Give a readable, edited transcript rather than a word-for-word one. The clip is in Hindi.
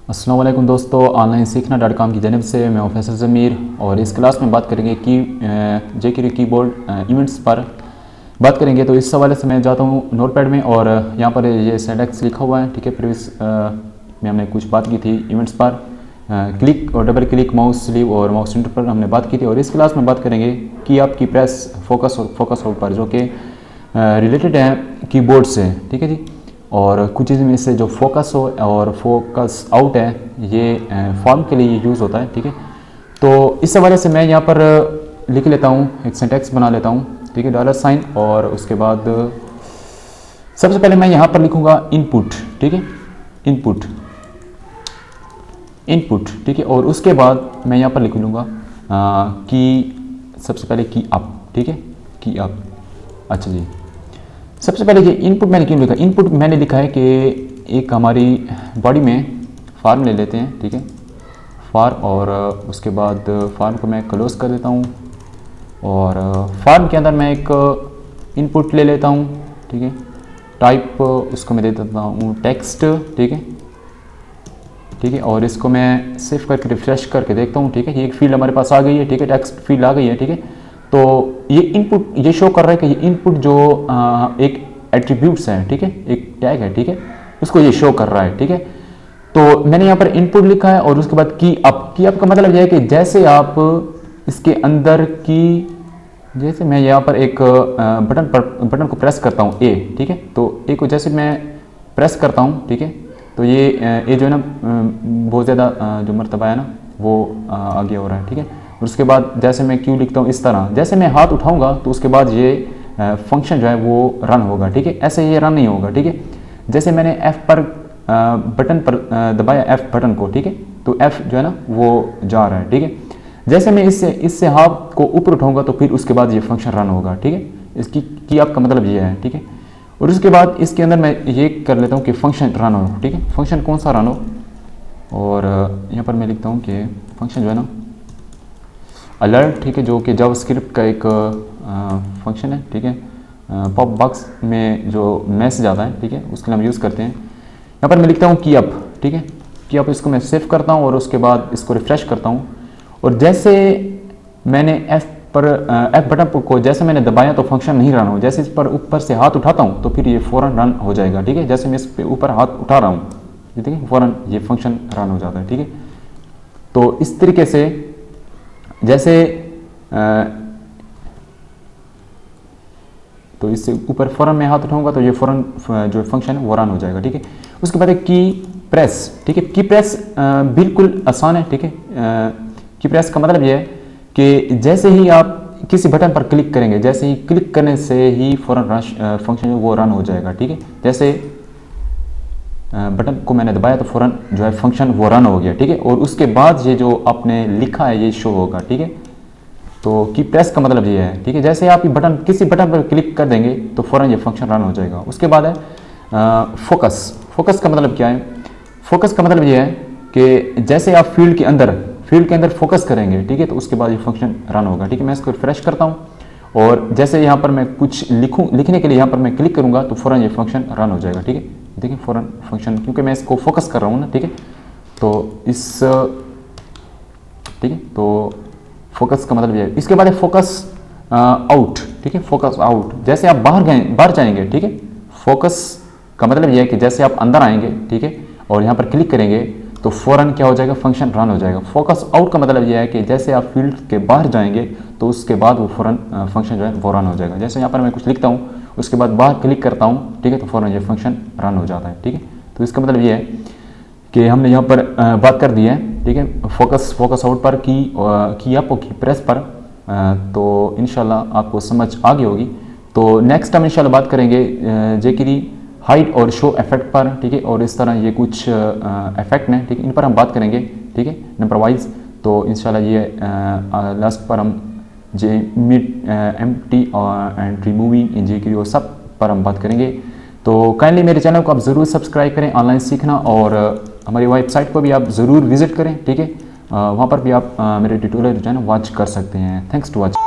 अस्सलाम वालेकुम दोस्तों, ऑनलाइन सीखना.com की जानिब से मैं प्रोफेसर ज़मीर और इस क्लास में बात करेंगे कि जेक्यू कीबोर्ड इवेंट्स पर बात करेंगे। तो इस हवाले से मैं जाता हूँ नोटपैड में और यहाँ पर ये सेंटेक्स लिखा हुआ है, ठीक है। प्रीवियस में हमने कुछ बात की थी इवेंट्स पर, क्लिक और डबल क्लिक, माउस स्लीव और माउस सेंटर पर हमने बात की थी। और इस क्लास में बात करेंगे कि आपकी प्रेस, फोकस और फोकस आउट पर, जो कि रिलेटेड है कीबोर्ड से, ठीक है जी। और कुछ चीज़ में से जो फोकस हो और फोकस आउट है ये फॉर्म के लिए यूज़ होता है, ठीक है। तो इस हवाले से मैं यहाँ पर लिख लेता हूँ, एक सिंटैक्स बना लेता हूँ, ठीक है, $, और उसके बाद सबसे पहले मैं यहाँ पर लिखूँगा इनपुट, ठीक है, इनपुट, इनपुट, ठीक है। और उसके बाद मैं यहाँ पर लिख लूँगा की, सबसे पहले की अप, ठीक है, की अप। अच्छा जी, सबसे पहले ये इनपुट मैंने क्यों लिखा, इनपुट मैंने लिखा है कि एक हमारी बॉडी में फार्म ले लेते हैं, ठीक है, फार्म, और उसके बाद फार्म को मैं क्लोज कर देता हूँ और फार्म के अंदर मैं एक इनपुट ले लेता हूँ, ठीक है, टाइप उसको मैं दे देता हूँ टेक्स्ट, ठीक है, ठीक है। और इसको मैं सेव करके रिफ्रेश करके देखता हूँ, ठीक है, ये एक फील्ड हमारे पास आ गई है, ठीक है, टेक्स्ट फील्ड आ गई है, ठीक है। तो ये इनपुट ये शो कर रहा है कि ये इनपुट जो एक एट्रीब्यूट्स है, ठीक है, एक टैग है, ठीक है, उसको ये शो कर रहा है, ठीक है। तो मैंने यहाँ पर इनपुट लिखा है और उसके बाद की अप, की अप का मतलब यह है कि जैसे आप इसके अंदर की, जैसे मैं यहाँ पर एक बटन को प्रेस करता हूँ ए, ठीक है, तो ए को जैसे मैं प्रेस करता हूँ, ठीक है, तो ये जो है ना बहुत ज़्यादा जो मर्तबा है ना वो आगे हो रहा है, ठीक है। और उसके बाद जैसे मैं क्यू लिखता हूँ इस तरह, जैसे मैं हाथ उठाऊंगा तो उसके बाद ये फंक्शन जो है वो रन होगा, ठीक है, ऐसे ये रन नहीं होगा, ठीक है। जैसे मैंने F पर बटन पर दबाया, F बटन को, ठीक है, तो F जो है ना वो जा रहा है, ठीक है। जैसे मैं इससे हाथ को ऊपर उठाऊंगा तो फिर उसके बाद ये फंक्शन रन होगा, ठीक है। इसकी की आपका मतलब ये है, ठीक है। और उसके बाद इसके अंदर मैं ये कर लेता हूँ कि फंक्शन रन हो, ठीक है, फंक्शन कौन सा रन हो। और यहाँ पर मैं लिखता हूँ कि फंक्शन जो है ना अलर्ट, ठीक है, जो कि जावास्क्रिप्ट का एक फंक्शन है, ठीक है, पॉप बॉक्स में जो मैसेज आता है, ठीक है, उसके लिए हम यूज़ करते हैं। यहाँ पर मैं लिखता हूँ की अप, ठीक है, की अप, इसको मैं सेव करता हूँ और उसके बाद इसको रिफ्रेश करता हूँ। और जैसे मैंने F बटन को जैसे मैंने दबाया तो फंक्शन नहीं रन हो, जैसे इस पर ऊपर से हाथ उठाता हूँ तो फिर ये फ़ौरन रन हो जाएगा, ठीक है। जैसे मैं इस पर ऊपर हाथ उठा रहा हूँ, ठीक है, फ़ौरन ये फंक्शन रन हो जाता है, ठीक है। तो इस तरीके से जैसे तो इससे ऊपर फ़ौरन मैं हाथ उठाऊंगा तो ये फ़ौरन जो फंक्शन है वो रन हो जाएगा, ठीक है। उसके बाद की प्रेस, ठीक है, की प्रेस बिल्कुल आसान है, ठीक है। की प्रेस का मतलब ये है कि जैसे ही आप किसी बटन पर क्लिक करेंगे, जैसे ही क्लिक करने से ही फ़ौरन फंक्शन वो रन हो जाएगा, ठीक है। जैसे बटन को मैंने दबाया तो फ़ौरन जो है फंक्शन वो रन हो गया, ठीक है। और उसके बाद ये जो आपने लिखा है ये शो होगा, ठीक है। तो की प्रेस का मतलब ये है, ठीक है, जैसे आप किसी बटन पर क्लिक कर देंगे तो फ़ौरन ये फंक्शन रन हो जाएगा। उसके बाद है फोकस। फोकस का मतलब क्या है, फोकस का मतलब ये है कि जैसे आप फील्ड के अंदर फोकस करेंगे, ठीक है, तो उसके बाद ये फंक्शन रन होगा, ठीक है। मैं इसको रिफ्रेश करता हूँ और जैसे यहाँ पर मैं कुछ लिखने के लिए यहाँ पर मैं क्लिक करूँगा तो फ़ौरन ये फंक्शन रन हो जाएगा, ठीक है। देखिए फ़ौरन फंक्शन, क्योंकि मैं इसको फोकस कर रहा हूँ ना, ठीक है, तो ठीक है, तो फोकस का मतलब ये है। इसके बाद है फोकस आउट, ठीक है, फोकस आउट, जैसे आप बाहर जाएंगे, ठीक है। फोकस का मतलब ये है कि जैसे आप अंदर आएंगे, ठीक है, और यहाँ पर क्लिक करेंगे तो फ़ौरन क्या हो जाएगा, फंक्शन रन हो जाएगा। फोकस आउट का मतलब ये है कि जैसे आप फील्ड के बाहर जाएंगे तो उसके बाद वो फ़ौरन फंक्शन जो है वो रन हो जाएगा। जैसे यहाँ पर मैं कुछ लिखता हूँ उसके बाद बाहर क्लिक करता हूँ, ठीक है, तो फ़ौरन ये फंक्शन रन हो जाता है, ठीक है। तो इसका मतलब ये है कि हमने यहाँ पर बात कर दी है, ठीक है, फोकस आउट पर, की अप और की प्रेस पर। तो इंशाल्लाह आपको समझ आ गई होगी। तो नेक्स्ट टाइम इंशाल्लाह बात करेंगे जेक्यू हाइड और शो इफेक्ट पर, ठीक है, और इस तरह ये कुछ इफेक्ट हैं, ठीक है, इन पर हम बात करेंगे, ठीक है, नंबर वाइज। तो इंशाल्लाह ये लास्ट पर हम empty and removing in JQ सब पर हम बात करेंगे। तो काइंडली मेरे चैनल को आप ज़रूर सब्सक्राइब करें, ऑनलाइन सीखना, और हमारी वेबसाइट को भी आप ज़रूर विज़िट करें, ठीक है। वहाँ पर भी आप मेरे ट्यूटोरियल जो है ना वॉच कर सकते हैं। Thanks to watch.